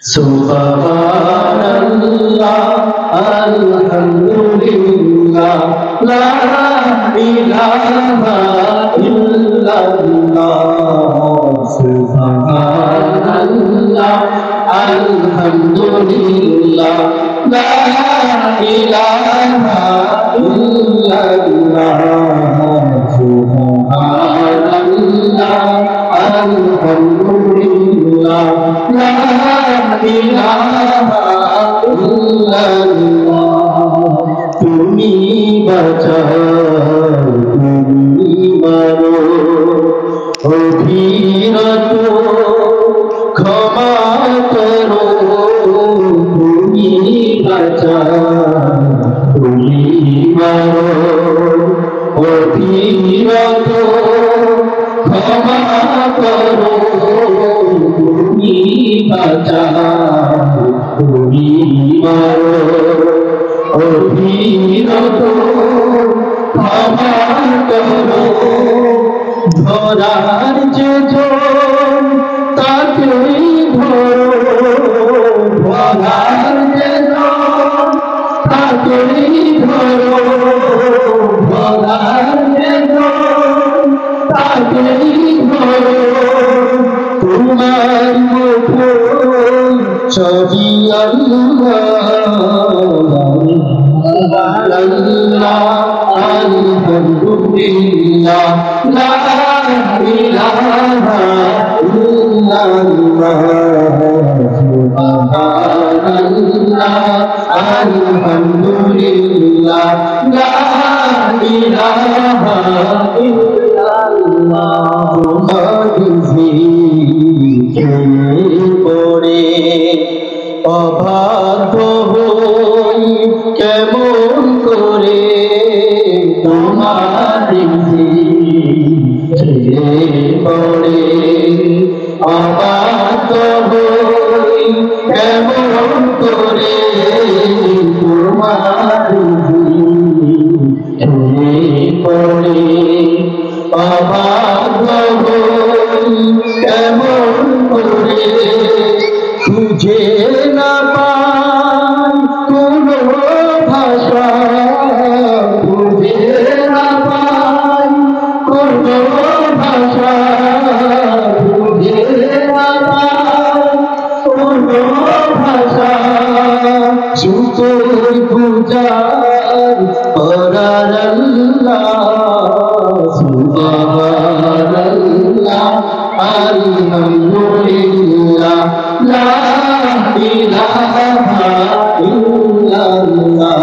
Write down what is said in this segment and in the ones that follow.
সুবহানাল্লাহ আলহামদুলিল্লাহ লা ইলাহা ইল্লাল্লাহ সুবহানাল্লাহ আলহামদুলিল্লাহ লা ইলাহা ইল্লাল্লাহ সুবহানাল্লাহ আলহামদুলিল্লাহ লা ইলাহা ইল্লাল্লাহ তুমি বাঁচাও তুমি মারো অভিরত ক্ষমা করো তুমি বাঁচাও তুমি মারো অভিরত ক্ষমা করো তুমি বাঁচাও তুমি মারো অভিরত ক্ষমা করো ধরার যে জন তাকেই ধরো ধরার যে জন তাকেই ধরো ধরার যে জন তাকেই ধরো তোমার মুখে ছবি আল্লাহ আলহামদুলিল্লাহ লা ইলাহা ইল্লাল্লাহ সুবহানাল্লাহ আলহামদুলিল্লাহ লা ইলাহা ইল্লাল্লাহ পড়ে অবাধ্য হই কেমন করে তোমার পড়ে অবাধ্য হই কেমন করে তোমার পড়ে অবাধ্য হই কেমন করে খুঁজে না পাই কোনো ভাষা খুঁজে না পাই কোনো ভাষা খুঁজে না পাই কোনো ভাষা শুকর গুজার করার আল্লাহ সুবহানাল্লাহ আলহামদুলিল্লাহ লা ইলাহা ইল্লাল্লাহ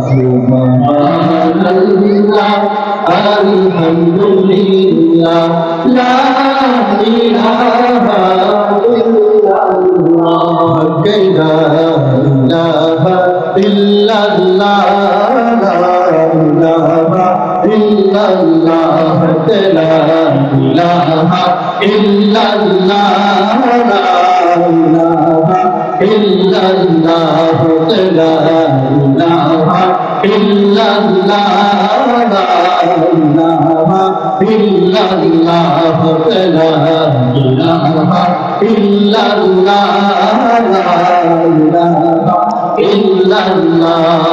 সুবহানাল্লাহ আলহামদুলিল্লাহ লা ইলাহা ইল্লাল্লাহ লা ইলাহা ইল্লাল্লাহ লা ইলাহা ইল্লাল্লাহ লা ইলাহা ইল্লাল্লাহ লা ইলাহা ইল্লাল্লাহ লা ইলাহা ইল্লাল্লাহ লা ইলাহা ইল্লাল্লাহ লা ইলাহা ইল্লাল্লাহ লা ইলাহা ইল্লাল্লাহ